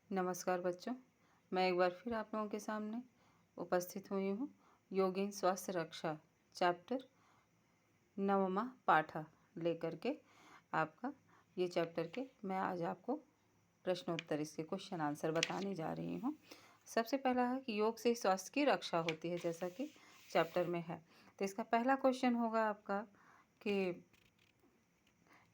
नमस्कार बच्चों, मैं एक बार फिर आप लोगों के सामने उपस्थित हुई हूँ। योगिन स्वास्थ्य रक्षा चैप्टर नवमा पाठ लेकर के आपका ये चैप्टर के मैं आज आपको प्रश्नोत्तर इसके क्वेश्चन आंसर बताने जा रही हूँ। सबसे पहला है कि योग से स्वास्थ्य की रक्षा होती है, जैसा कि चैप्टर में है। तो इसका पहला क्वेश्चन होगा आपका कि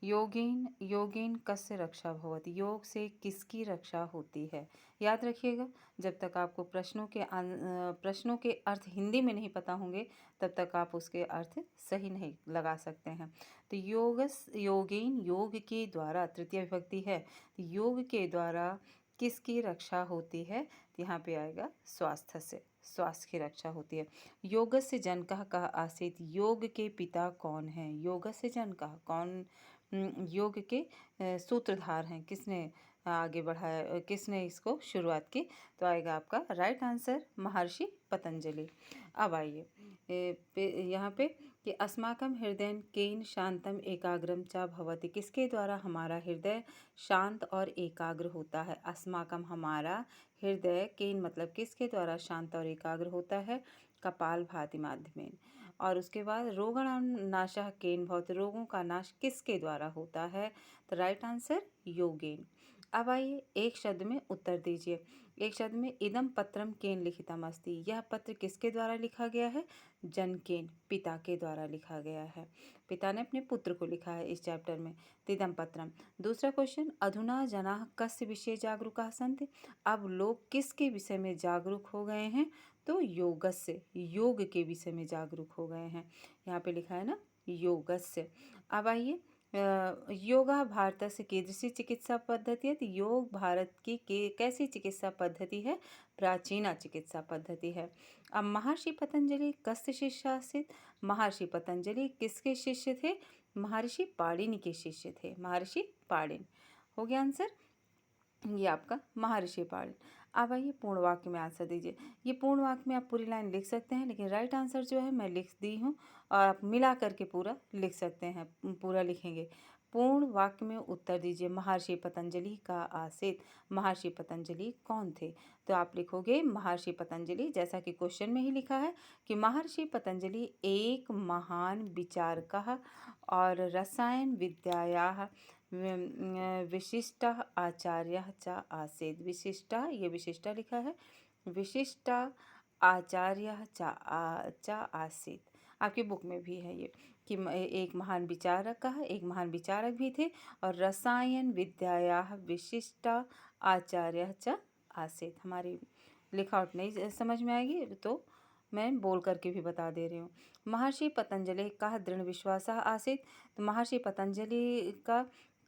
योगेन योगेन कस्य रक्षा भवति, योग से किसकी रक्षा होती है। याद रखिएगा, जब तक आपको प्रश्नों के अर्थ हिंदी में नहीं पता होंगे तब तक आप उसके अर्थ सही नहीं लगा सकते हैं। तो योगेन, योग के द्वारा, तृतीय विभक्ति है, तो योग के द्वारा किसकी रक्षा होती है। तो यहाँ पे आएगा स्वास्थ्य से, स्वास्थ्य की रक्षा होती है। योगस्य जनकः कः आसीत्, योग के पिता कौन है। योगस्य जनकः कौन योग के सूत्रधार हैं, किसने आगे बढ़ाया, किसने इसको शुरुआत की। तो आएगा आपका राइट आंसर महर्षि पतंजलि। अब आइए यहाँ पे कि अस्माकं हृदय केन शांतम एकाग्रम च भवति, किसके द्वारा हमारा हृदय शांत और एकाग्र होता है। अस्माकं हमारा, हृदय केन मतलब किसके द्वारा शांत और एकाग्र होता है। कपाल भाति माध्यमेन। और उसके बाद रोगाणाम नाशः केन भवति, रोगों का नाश किसके द्वारा होता है। तो राइट आंसर योगेन। अब आइए एक शब्द में उत्तर दीजिए। एक शब्द में इदम पत्रम केन लिखितम अस्ति, यह पत्र किसके द्वारा लिखा गया है। जनकेन, पिता के द्वारा लिखा गया है। पिता ने अपने पुत्र को लिखा है इस चैप्टर में। तिदम पत्रम। दूसरा क्वेश्चन, अधुना जनाः कस्य विषये जागरूकाः सन्ति, अब लोग किसके विषय में जागरूक हो गए हैं। तो योगस्य, योग के विषय में जागरूक हो गए हैं। यहाँ पे लिखा है ना योगस्य। अब आइए योगा भारतस्य कीदृशी चिकित्सा पद्धति है। तो योग भारत की कैसी चिकित्सा पद्धति है। प्राचीना चिकित्सा पद्धति है। अब महर्षि पतंजलि कस्य शिष्य आसीत्, महर्षि पतंजलि किसके शिष्य थे। महर्षि पाणिनि के शिष्य थे। महर्षि पाणिनि हो गया आंसर, ये आपका महर्षि पाणिनि। अब आइए पूर्ण वाक्य में आंसर दीजिए। ये पूर्ण वाक्य में आप पूरी लाइन लिख सकते हैं, लेकिन राइट आंसर जो है मैं लिख दी हूँ और आप मिला करके पूरा लिख सकते हैं, पूरा लिखेंगे। पूर्ण वाक्य में उत्तर दीजिए। महर्षि पतंजलि का आसीत, महर्षि पतंजलि कौन थे। तो आप लिखोगे महर्षि पतंजलि, जैसा कि क्वेश्चन में ही लिखा है कि महर्षि पतंजलि एक महान विचारकः और रसायन विद्यायाः विशिष्टः आचार्यः च आसीत्। विशिष्टा, ये विशिष्टा लिखा है, विशिष्टा आचार्यः च आसीत्। आपकी बुक में भी है ये कि एक महान विचारक का है, एक महान विचारक भी थे, और रसायन विद्यायाः विशिष्टा आचार्यः च आसीत्। हमारी लिखावट नहीं समझ में आएगी तो मैं बोल करके भी बता दे रही हूँ। महर्षि पतंजलि का दृढ़ विश्वास आसीत्, तो महर्षि पतंजलि का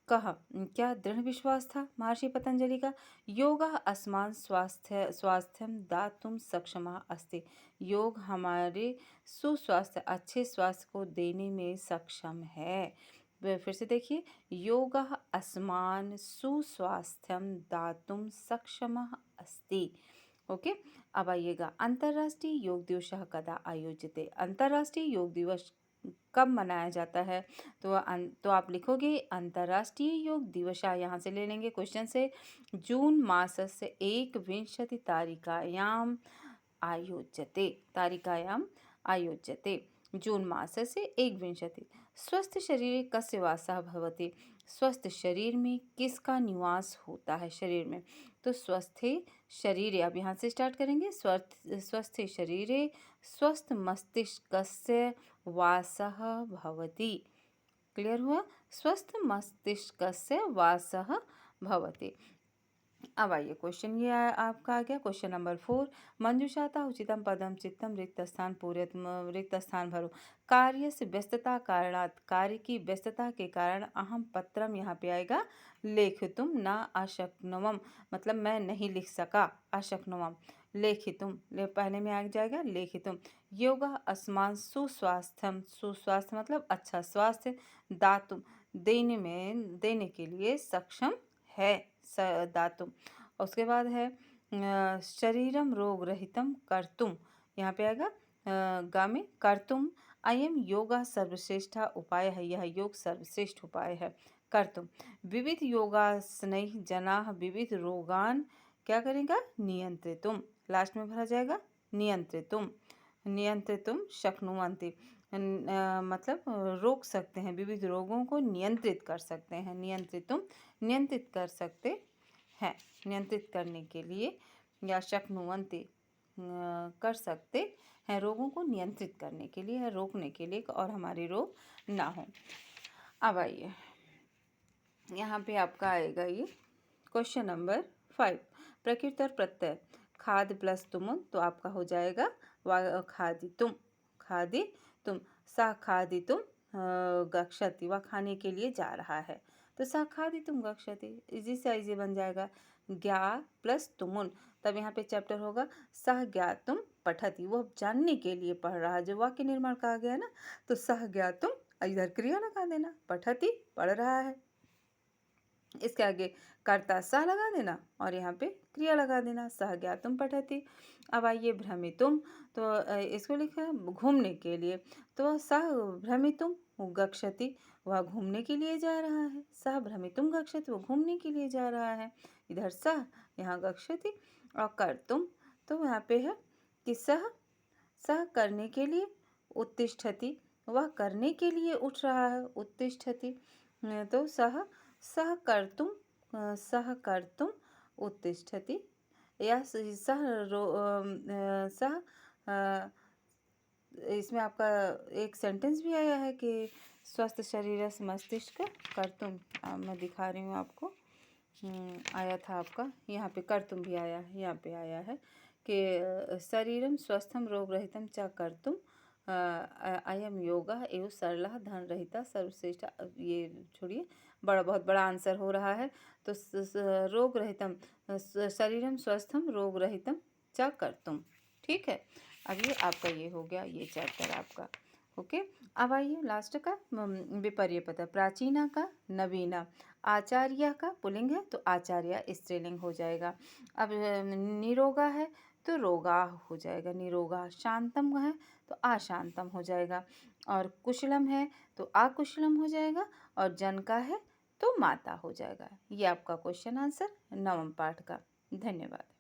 कहा क्या दृढ़ विश्वास था महर्षि पतंजलि का। योगा अस्मान स्वास्थ्यम दातुम सक्षमा अस्ति, योग हमारे सुस्वास्थ्य, अच्छे स्वास्थ्य को देने में सक्षम है। फिर से देखिए, योग अस्मान सुस्वास्थ्यम दातुम सक्षम अस्ति। ओके। अब आइएगा, अंतर्राष्ट्रीय योग दिवस कदा आयोजित, अंतर्राष्ट्रीय योग दिवस कब मनाया जाता है। तो आप लिखोगे अंतर्राष्ट्रीय योग दिवस, यहाँ से ले लेंगे क्वेश्चन से, जून मासस्य एकविंशति तारिकायाम आयोज्यते, तारिकायाम आयोज्यते, जून मासस्य एकविंशति। स्वस्थ शरीर कस्य वासः भवति, स्वस्थ शरीर में किसका निवास होता है। शरीर में तो स्वस्थ शरीर, अब यहाँ से स्टार्ट करेंगे। स्वस्थ शरीरे स्वस्थ मस्तिष्कस्य वासः भवति। क्लियर हुआ, स्वस्थ मस्तिष्कस्य वासः भवति। अब आइए क्वेश्चन ये आपका आ गया क्वेश्चन नंबर 4, मंजुषाता उचितम पदम चित्तम रिक्त स्थान पूर्यत, रिक्त स्थान भरो। कार्य से व्यस्तता कारणात्, कार्य की व्यस्तता के कारण अहम पत्रम, यहाँ पे आएगा लेखितुम न अशक्नुवम, मतलब मैं नहीं लिख सका। अशक्नुवम लेखितुम, पहले में आ जाएगा लेखितुम। योगा अस्मान सुस्वास्थ्यम, सुस्वास्थ्य मतलब अच्छा स्वास्थ्य, दातुम देने के लिए सक्षम है, दातुम। उसके बाद है शरीरम रोग रहितम कर्तुम, यहाँ पे आएगा गा में कर्तुम। अयम योगा सर्वश्रेष्ठ उपाय है, यह योग सर्वश्रेष्ठ उपाय है। कर्तुम विविध योगासनैः जनाः विविध रोगान् क्या करेगा? नियंत्रितुम। लास्ट में भरा जाएगा नियंत्रितुम। नियंत्रितुम शक्नुवन्ति। मतलब रोक सकते हैं, विविध रोगों को नियंत्रित कर सकते हैं। नियंत्रितुम नियंत्रित कर सकते हैं, नियंत्रित करने के लिए, या शक्नुवन्ति कर सकते हैं, रोगों को नियंत्रित करने के लिए, रोकने के लिए, और हमारे रोग ना हो। अब आइए यहाँ पे आपका आएगा ये क्वेश्चन नंबर 5, प्रकृति और प्रत्यय। खाद प्लस तुम तो आपका हो जाएगा खादितुम। खादितुम। सा खादितुम गच्छति, वह खाने के लिए जा रहा है, तो सा खादितुम गच्छति इजी से इजी बन जाएगा। ज्ञा प्लस तुमुन, तब यहाँ पे चैप्टर होगा सह ज्ञातुम पठति, वो जानने के लिए पढ़ रहा है। जो वाक्य निर्माण कहा गया ना, तो सह ज्ञातुम, इधर क्रिया लगा देना, पठति पढ़ रहा है, इसके आगे कर्ता सह लगा देना और यहाँ पे क्रिया लगा देना, सह ज्ञातुम पठति। अब आइए भ्रमितुम, तो इसको लिखा है घूमने के लिए, तो सह भ्रमितुम गच्छति, वह घूमने के लिए जा रहा है। सह भ्रमितुम गच्छति, वो घूमने के लिए जा रहा है। इधर सह, यहाँ गच्छति। और कर्तुम, तो यहाँ पे है कि सह करने के लिए, उत्तिष्ठति, वह करने के लिए उठ रहा है, उत्तिष्ठति। तो सह कर्तुम उत्तिष्ठति, या सह इसमें आपका एक सेंटेंस भी आया है कि स्वस्थ शरीर मस्तिष्क कर्तुम, मैं दिखा रही हूँ आपको, आया था आपका, यहाँ पे कर्तुम भी आया है, यहाँ पे आया है कि शरीरम स्वस्थम रोग रहितम च कर्तुम अयम योगा एवं सरला धन रहिता सर्वश्रेष्ठ। ये छोड़िए, बहुत बड़ा आंसर हो रहा है। तो रोग रहितम, शरीरम स्वस्थम रोग रहितम च कर्तुम, ठीक है। अब ये आपका ये हो गया ये चैप्टर आपका, ओके। अब आइए लास्ट का विपर्य पद। प्राचीना का नवीना, आचार्य का पुल्लिंग है तो आचार्य स्त्रीलिंग हो जाएगा। अब निरोगा है तो रोगा हो जाएगा, निरोगा। शांतम है तो अशांतम हो जाएगा, और कुशलम है तो अकुशलम हो जाएगा, और जन का है तो माता हो जाएगा। ये आपका क्वेश्चन आंसर 9वें पाठ का। धन्यवाद।